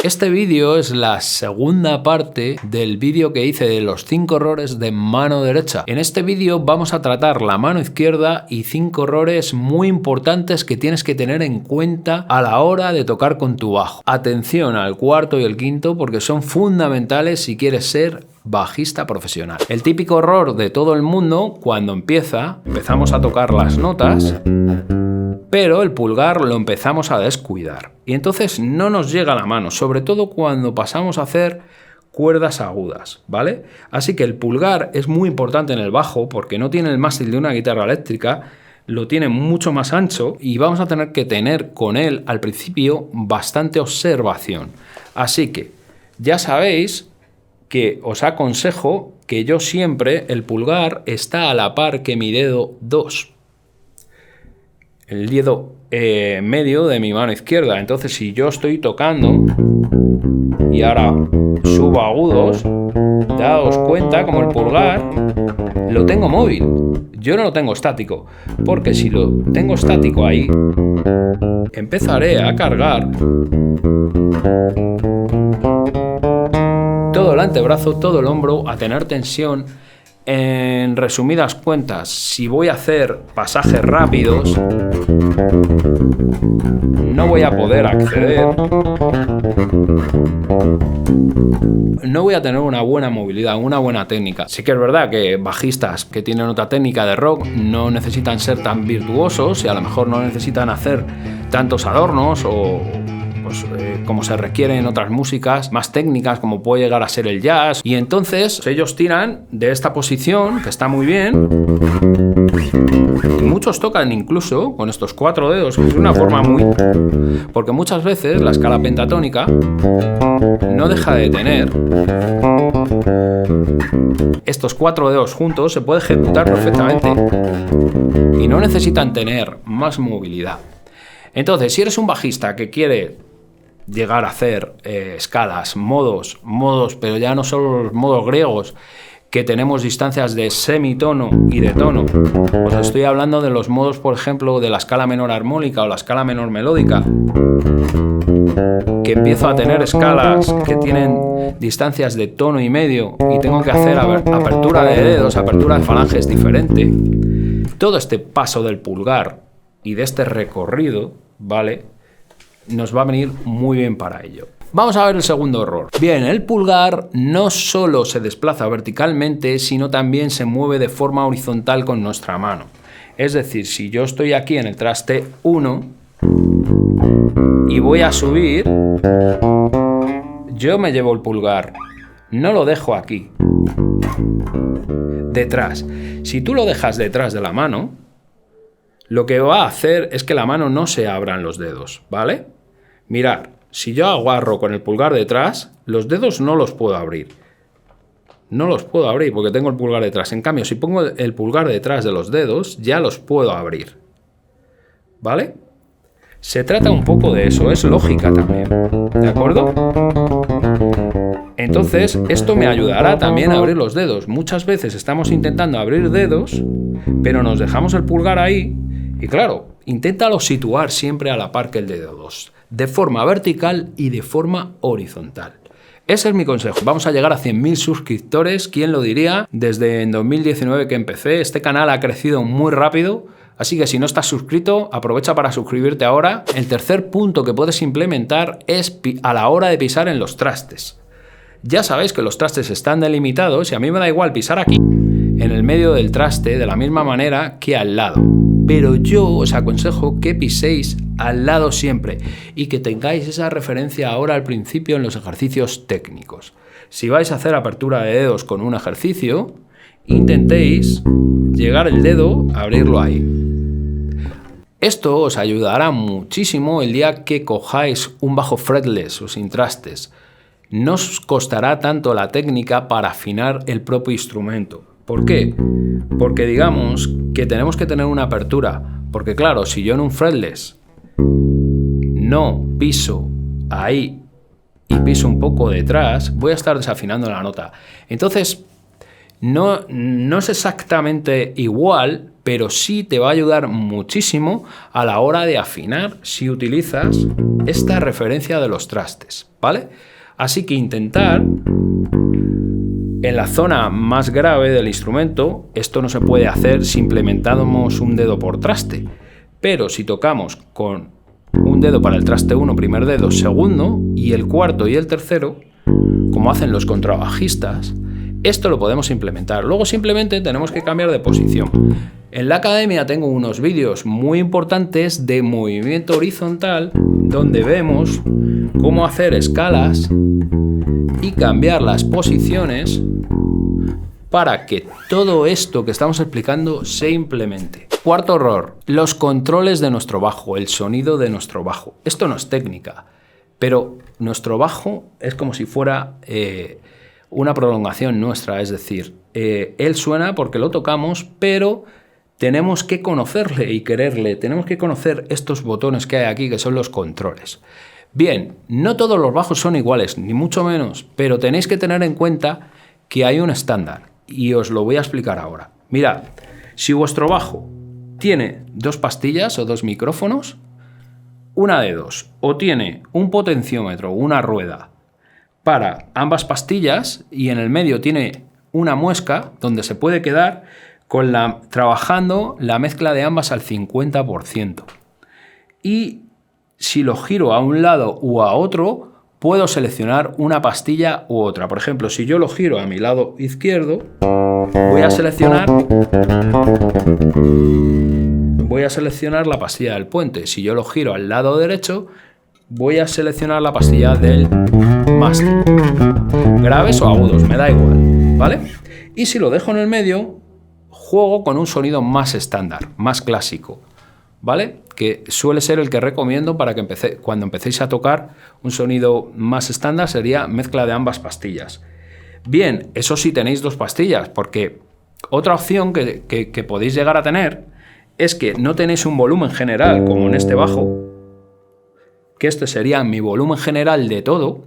Este vídeo es la segunda parte del vídeo que hice de los 5 errores de mano derecha. En este vídeo vamos a tratar la mano izquierda y 5 errores muy importantes que tienes que tener en cuenta a la hora de tocar con tu bajo. Atención al cuarto y el quinto porque son fundamentales si quieres ser bajista profesional. El típico error de todo el mundo cuando empezamos a tocar las notas, pero el pulgar lo empezamos a descuidar y entonces no nos llega la mano, sobre todo cuando pasamos a hacer cuerdas agudas, ¿vale? Así que el pulgar es muy importante en el bajo porque no tiene el mástil de una guitarra eléctrica, lo tiene mucho más ancho y vamos a tener que tener con él al principio bastante observación. Así que ya sabéis que os aconsejo que yo siempre el pulgar está a la par que mi dedo 2. El dedo medio de mi mano izquierda. Entonces, si yo estoy tocando y ahora subo agudos, daos cuenta como el pulgar lo tengo móvil. Yo no lo tengo estático, porque si lo tengo estático ahí, empezaré a cargar todo el antebrazo, todo el hombro, a tener tensión. En resumidas cuentas, si voy a hacer pasajes rápidos, no voy a poder acceder, no voy a tener una buena movilidad, una buena técnica. Sí que es verdad que bajistas que tienen otra técnica de rock no necesitan ser tan virtuosos y a lo mejor no necesitan hacer tantos adornos o como se requiere en otras músicas más técnicas como puede llegar a ser el jazz, y entonces ellos tiran de esta posición que está muy bien y muchos tocan incluso con estos 4 dedos, que es una forma muy... porque muchas veces la escala pentatónica no deja de tener estos 4 dedos juntos, se puede ejecutar perfectamente y no necesitan tener más movilidad. Entonces, si eres un bajista que quiere llegar a hacer escalas, modos, pero ya no solo los modos griegos, que tenemos distancias de semitono y de tono. Os estoy hablando de los modos, por ejemplo, de la escala menor armónica o la escala menor melódica, que empiezo a tener escalas que tienen distancias de tono y medio y tengo que hacer apertura de dedos, apertura de falanges diferente. Todo este paso del pulgar y de este recorrido, ¿vale?, nos va a venir muy bien para ello. Vamos a ver el segundo error. Bien, el pulgar no solo se desplaza verticalmente, sino también se mueve de forma horizontal con nuestra mano. Es decir, si yo estoy aquí en el traste 1 y voy a subir, yo me llevo el pulgar, no lo dejo aquí, detrás. Si tú lo dejas detrás de la mano, lo que va a hacer es que la mano no se abran los dedos, ¿vale? Mirad, si yo agarro con el pulgar detrás, los dedos no los puedo abrir. No los puedo abrir porque tengo el pulgar detrás. En cambio, si pongo el pulgar detrás de los dedos, ya los puedo abrir. ¿Vale? Se trata un poco de eso, es lógica también. ¿De acuerdo? Entonces, esto me ayudará también a abrir los dedos. Muchas veces estamos intentando abrir dedos, pero nos dejamos el pulgar ahí. Y claro, inténtalo situar siempre a la par que el dedo 2, de forma vertical y de forma horizontal. Ese es mi consejo. Vamos a llegar a 100.000 suscriptores, ¿quién lo diría? Desde en 2019 que empecé, este canal ha crecido muy rápido, así que si no estás suscrito, aprovecha para suscribirte ahora. El tercer punto que puedes implementar es a la hora de pisar en los trastes. Ya sabéis que los trastes están delimitados y a mí me da igual pisar aquí, en el medio del traste, de la misma manera que al lado. Pero yo os aconsejo que piséis al lado siempre y que tengáis esa referencia ahora al principio en los ejercicios técnicos. Si vais a hacer apertura de dedos con un ejercicio, intentéis llegar el dedo a abrirlo ahí. Esto os ayudará muchísimo el día que cojáis un bajo fretless o sin trastes. No os costará tanto la técnica para afinar el propio instrumento. ¿Por qué? Porque digamos que tenemos que tener una apertura, porque claro, si yo en un fretless no piso ahí y piso un poco detrás, voy a estar desafinando la nota. Entonces, no es exactamente igual, pero sí te va a ayudar muchísimo a la hora de afinar si utilizas esta referencia de los trastes, ¿vale? Así que intentar en la zona más grave del instrumento, esto no se puede hacer si implementamos un dedo por traste, pero si tocamos con un dedo para el traste 1, primer dedo, segundo, y el cuarto y el tercero, como hacen los contrabajistas, esto lo podemos implementar. Luego simplemente tenemos que cambiar de posición. En la academia tengo unos vídeos muy importantes de movimiento horizontal donde vemos cómo hacer escalas y cambiar las posiciones para que todo esto que estamos explicando se implemente. Cuarto error, los controles de nuestro bajo, el sonido de nuestro bajo. Esto no es técnica, pero nuestro bajo es como si fuera una prolongación nuestra, es decir, él suena porque lo tocamos, pero tenemos que conocerle y quererle, tenemos que conocer estos botones que hay aquí, que son los controles. Bien, no todos los bajos son iguales, ni mucho menos, pero tenéis que tener en cuenta que hay un estándar, y os lo voy a explicar ahora. Mirad, si vuestro bajo tiene 2 pastillas o 2 micrófonos, una de dos, o tiene un potenciómetro, una rueda, para ambas pastillas, y en el medio tiene una muesca donde se puede quedar trabajando la mezcla de ambas al 50%. Y si lo giro a un lado u a otro, puedo seleccionar una pastilla u otra. Por ejemplo, si yo lo giro a mi lado izquierdo, voy a seleccionar la pastilla del puente. Si yo lo giro al lado derecho, voy a seleccionar la pastilla del mástil. Graves o agudos, me da igual, ¿vale? Y si lo dejo en el medio, juego con un sonido más estándar, más clásico, ¿vale? Que suele ser el que recomiendo para que cuando empecéis a tocar un sonido más estándar, sería mezcla de ambas pastillas. Bien, eso sí tenéis 2 pastillas, porque otra opción que podéis llegar a tener es que no tenéis un volumen general, como en este bajo, que este sería mi volumen general de todo,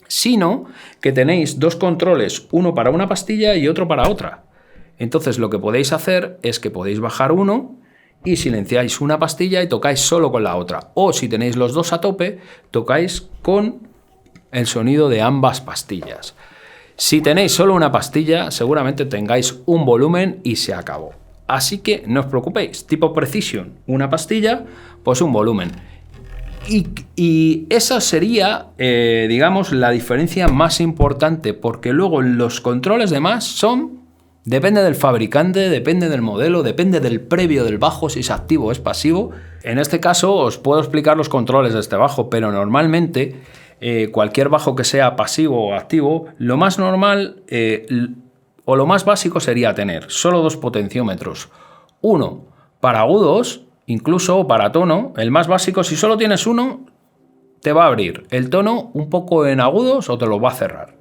sino que tenéis 2 controles, uno para una pastilla y otro para otra. Entonces lo que podéis hacer es que podéis bajar uno y silenciáis una pastilla y tocáis solo con la otra. O si tenéis los 2 a tope, tocáis con el sonido de ambas pastillas. Si tenéis solo una pastilla, seguramente tengáis un volumen y se acabó. Así que no os preocupéis, tipo Precision, una pastilla, pues un volumen. Y esa sería, digamos, la diferencia más importante, porque luego los controles demás depende del fabricante, depende del modelo, depende del previo del bajo, si es activo o es pasivo. En este caso os puedo explicar los controles de este bajo, pero normalmente cualquier bajo que sea pasivo o activo, lo más normal o lo más básico sería tener solo 2 potenciómetros. Uno para agudos, incluso para tono. El más básico, si solo tienes uno, te va a abrir el tono un poco en agudos o te lo va a cerrar.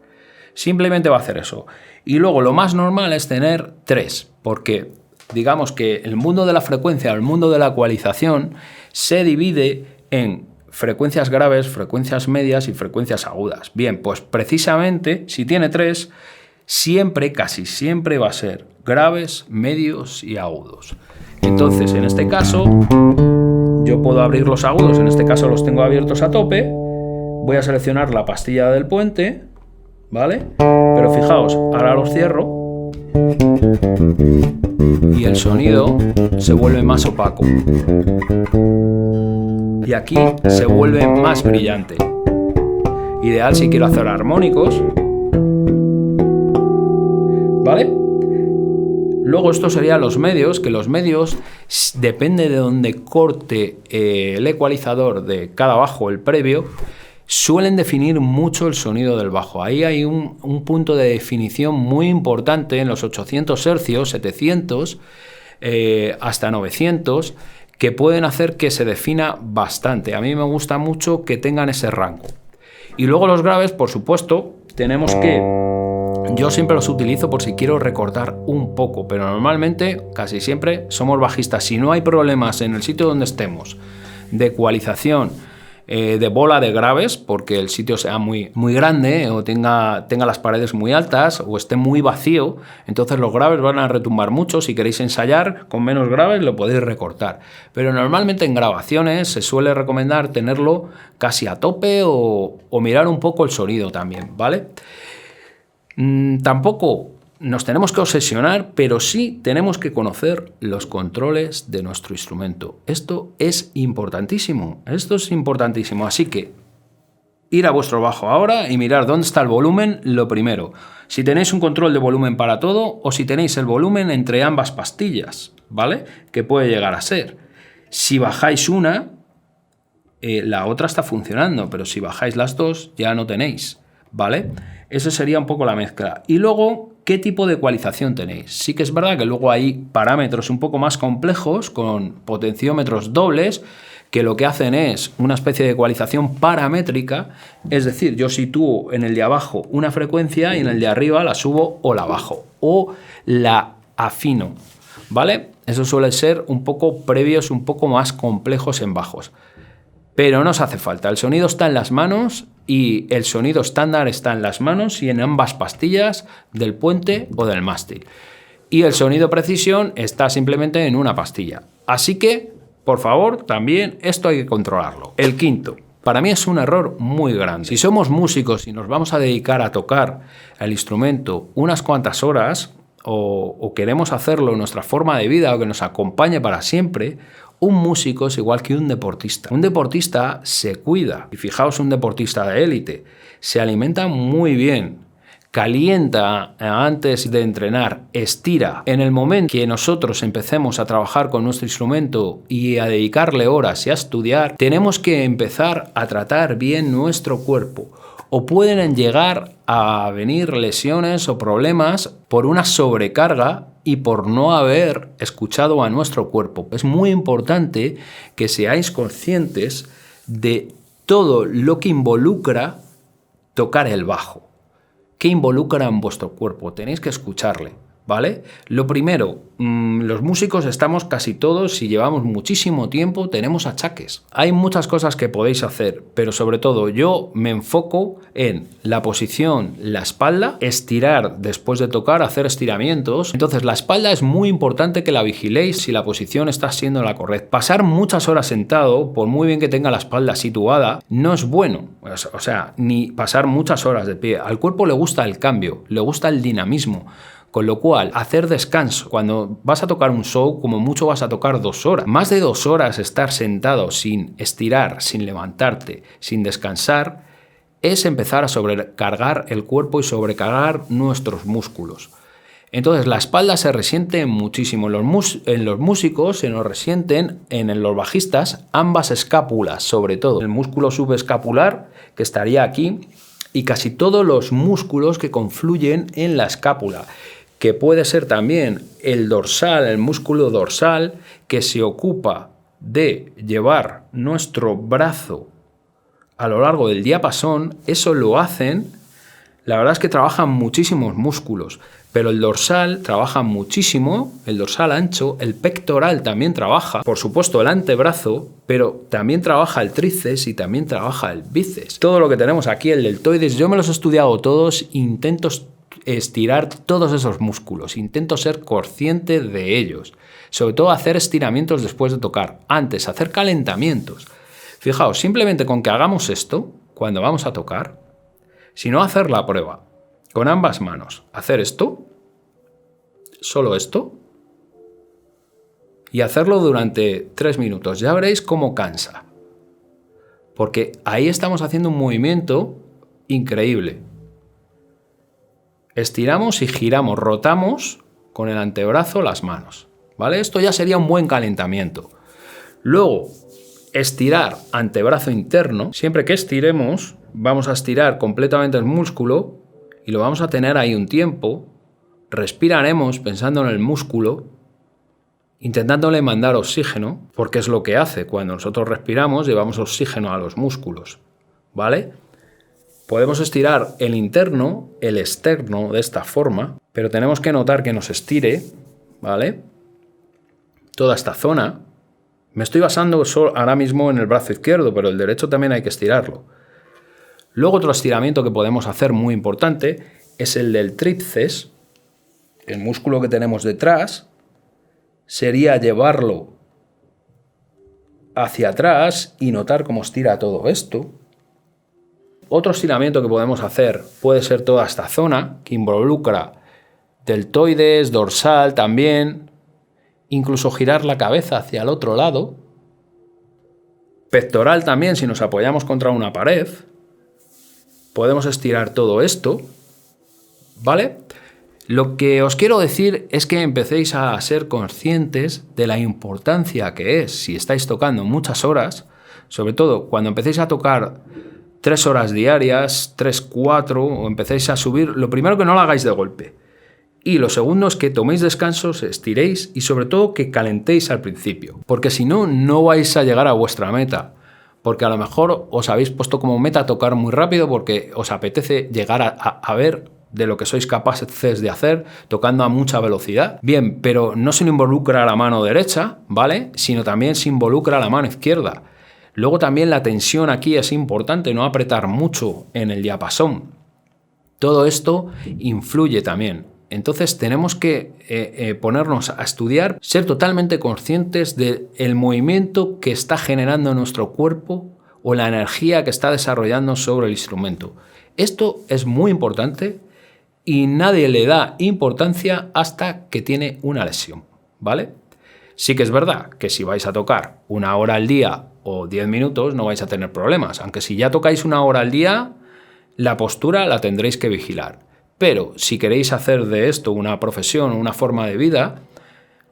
Simplemente va a hacer eso. Y luego lo más normal es tener 3, porque digamos que el mundo de la frecuencia, el mundo de la ecualización, se divide en frecuencias graves, frecuencias medias y frecuencias agudas. Bien, pues precisamente si tiene 3, casi siempre va a ser graves, medios y agudos. Entonces, en este caso, yo puedo abrir los agudos, en este caso los tengo abiertos a tope, voy a seleccionar la pastilla del puente, ¿vale? Pero fijaos, ahora los cierro y el sonido se vuelve más opaco. Y aquí se vuelve más brillante. Ideal si quiero hacer armónicos, ¿vale? Luego esto serían los medios, que los medios depende de donde corte el ecualizador de cada bajo, el previo, suelen definir mucho el sonido del bajo. Ahí hay un punto de definición muy importante en los 800 Hz, 700, hasta 900, que pueden hacer que se defina bastante. A mí me gusta mucho que tengan ese rango. Y luego los graves, por supuesto, tenemos que... Yo siempre los utilizo por si quiero recortar un poco, pero normalmente, casi siempre, somos bajistas. Si no hay problemas en el sitio donde estemos, de ecualización, de bola de graves, porque el sitio sea muy, muy grande o tenga las paredes muy altas o esté muy vacío, entonces los graves van a retumbar mucho. Si queréis ensayar con menos graves lo podéis recortar, pero normalmente en grabaciones se suele recomendar tenerlo casi a tope o mirar un poco el sonido también, ¿vale? Tampoco nos tenemos que obsesionar, pero sí tenemos que conocer los controles de nuestro instrumento. Esto es importantísimo, así que ir a vuestro bajo ahora y mirar dónde está el volumen, lo primero. Si tenéis un control de volumen para todo o si tenéis el volumen entre ambas pastillas, ¿vale? Que puede llegar a ser. Si bajáis una, la otra está funcionando, pero si bajáis las dos ya no tenéis, ¿vale? Eso sería un poco la mezcla. Y luego, ¿qué tipo de ecualización tenéis? Sí que es verdad que luego hay parámetros un poco más complejos con potenciómetros dobles que lo que hacen es una especie de ecualización paramétrica, es decir, yo sitúo en el de abajo una frecuencia y en el de arriba la subo o la bajo o la afino, ¿vale? Eso suele ser un poco previos, un poco más complejos en bajos. Pero no os hace falta, el sonido está en las manos y el sonido estándar está en las manos y en ambas pastillas del puente o del mástil. Y el sonido precisión está simplemente en una pastilla. Así que, por favor, también esto hay que controlarlo. El quinto, para mí es un error muy grande. Si somos músicos y nos vamos a dedicar a tocar el instrumento unas cuantas horas o queremos hacerlo en nuestra forma de vida o que nos acompañe para siempre, un músico es igual que un deportista. Un deportista se cuida. Y fijaos, un deportista de élite se alimenta muy bien, calienta antes de entrenar, estira. En el momento que nosotros empecemos a trabajar con nuestro instrumento y a dedicarle horas y a estudiar, tenemos que empezar a tratar bien nuestro cuerpo. O pueden llegar a venir lesiones o problemas por una sobrecarga y por no haber escuchado a nuestro cuerpo. Es muy importante que seáis conscientes de todo lo que involucra tocar el bajo. ¿Qué involucra en vuestro cuerpo? Tenéis que escucharle, ¿vale? Lo primero, los músicos estamos casi todos, si llevamos muchísimo tiempo, tenemos achaques. Hay muchas cosas que podéis hacer, pero sobre todo yo me enfoco en la posición, la espalda, estirar después de tocar, hacer estiramientos. Entonces la espalda es muy importante que la vigiléis si la posición está siendo la correcta. Pasar muchas horas sentado, por muy bien que tenga la espalda situada, no es bueno. O sea, ni pasar muchas horas de pie. Al cuerpo le gusta el cambio, le gusta el dinamismo. Con lo cual, hacer descanso. Cuando vas a tocar un show, como mucho vas a tocar 2 horas. Más de 2 horas estar sentado sin estirar, sin levantarte, sin descansar, es empezar a sobrecargar el cuerpo y sobrecargar nuestros músculos. Entonces, la espalda se resiente muchísimo. En los músicos se nos resienten, en los bajistas, ambas escápulas, sobre todo. El músculo subescapular, que estaría aquí, y casi todos los músculos que confluyen en la escápula, que puede ser también el dorsal, el músculo dorsal, que se ocupa de llevar nuestro brazo a lo largo del diapasón. Eso lo hacen, la verdad es que trabajan muchísimos músculos, pero el dorsal trabaja muchísimo, el dorsal ancho, el pectoral también trabaja, por supuesto el antebrazo, pero también trabaja el tríceps y también trabaja el bíceps. Todo lo que tenemos aquí, el deltoides, yo me los he estudiado todos, intento estirar todos esos músculos, intento ser consciente de ellos, sobre todo hacer estiramientos después de tocar, antes hacer calentamientos. Fijaos, simplemente con que hagamos esto, cuando vamos a tocar, si no hacer la prueba, con ambas manos, hacer esto, solo esto, y hacerlo durante 3 minutos, ya veréis cómo cansa, porque ahí estamos haciendo un movimiento increíble. Estiramos y giramos, rotamos con el antebrazo las manos, ¿vale? Esto ya sería un buen calentamiento. Luego, estirar antebrazo interno. Siempre que estiremos, vamos a estirar completamente el músculo y lo vamos a tener ahí un tiempo. Respiraremos pensando en el músculo, intentándole mandar oxígeno, porque es lo que hace. Cuando nosotros respiramos, llevamos oxígeno a los músculos, ¿vale? Podemos estirar el interno, el externo de esta forma, pero tenemos que notar que nos estire, ¿vale? Toda esta zona, Me estoy basando ahora mismo en el brazo izquierdo, pero el derecho también hay que estirarlo. Luego otro estiramiento que podemos hacer muy importante es el del tríceps. El músculo que tenemos detrás sería llevarlo hacia atrás y notar cómo estira todo esto. Otro estiramiento que podemos hacer puede ser toda esta zona, que involucra deltoides, dorsal también, incluso girar la cabeza hacia el otro lado. Pectoral también, si nos apoyamos contra una pared. Podemos estirar todo esto, ¿vale? Lo que os quiero decir es que empecéis a ser conscientes de la importancia que es, si estáis tocando muchas horas, sobre todo cuando empecéis a tocar 3 horas diarias, 3, 4, o empecéis a subir, lo primero que no lo hagáis de golpe. Y lo segundo es que toméis descansos, estiréis y sobre todo que calentéis al principio. Porque si no, no vais a llegar a vuestra meta. Porque a lo mejor os habéis puesto como meta tocar muy rápido porque os apetece llegar a ver de lo que sois capaces de hacer tocando a mucha velocidad. Bien, pero no se involucra la mano derecha, ¿vale? Sino también se involucra la mano izquierda. Luego también la tensión aquí es importante, no apretar mucho en el diapasón. Todo esto influye también. Entonces tenemos que ponernos a estudiar, ser totalmente conscientes del movimiento que está generando nuestro cuerpo o la energía que está desarrollando sobre el instrumento. Esto es muy importante y nadie le da importancia hasta que tiene una lesión, ¿vale? Sí que es verdad que si vais a tocar 1 hora al día o 10 minutos no vais a tener problemas, aunque si ya tocáis 1 hora al día, la postura la tendréis que vigilar. Pero si queréis hacer de esto una profesión o una forma de vida,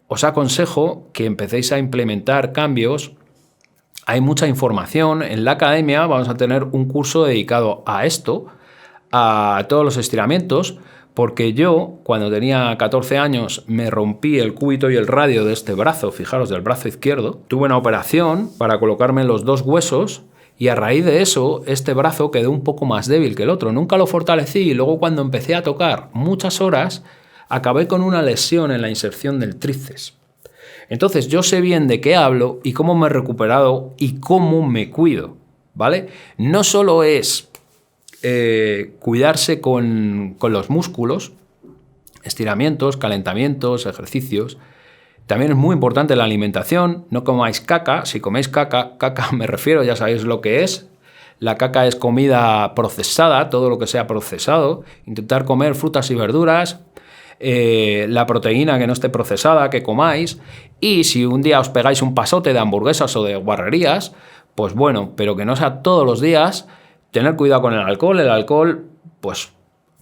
os aconsejo que empecéis a implementar cambios. Hay mucha información. En la academia vamos a tener un curso dedicado a esto, a todos los estiramientos, porque yo, cuando tenía 14 años, me rompí el cúbito y el radio de este brazo, fijaros, del brazo izquierdo. Tuve una operación para colocarme los 2 huesos. Y a raíz de eso, este brazo quedó un poco más débil que el otro. Nunca lo fortalecí y luego cuando empecé a tocar muchas horas, acabé con una lesión en la inserción del tríceps. Entonces yo sé bien de qué hablo y cómo me he recuperado y cómo me cuido, ¿vale? No solo es cuidarse con los músculos, estiramientos, calentamientos, ejercicios. También es muy importante la alimentación, no comáis caca. Si coméis caca me refiero, ya sabéis lo que es. La caca es comida procesada, todo lo que sea procesado. Intentar comer frutas y verduras, la proteína que no esté procesada, que comáis. Y si un día os pegáis un pasote de hamburguesas o de guarrerías, pues bueno, pero que no sea todos los días. Tener cuidado con el alcohol, pues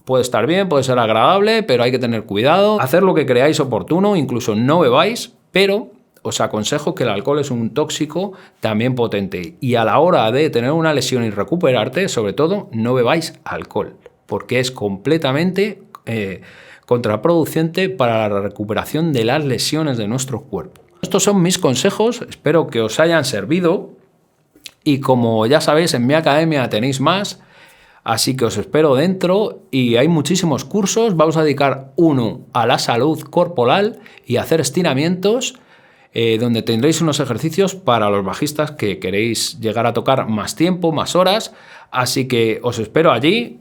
puede estar bien, puede ser agradable, pero hay que tener cuidado. Hacer lo que creáis oportuno, incluso no bebáis, pero os aconsejo que el alcohol es un tóxico también potente. Y a la hora de tener una lesión y recuperarte, sobre todo, no bebáis alcohol, porque es completamente contraproducente para la recuperación de las lesiones de nuestro cuerpo. Estos son mis consejos, espero que os hayan servido. Y como ya sabéis, en mi academia tenéis más. Así que os espero dentro y hay muchísimos cursos. Vamos a dedicar uno a la salud corporal y a hacer estiramientos, donde tendréis unos ejercicios para los bajistas que queréis llegar a tocar más tiempo, más horas. Así que os espero allí.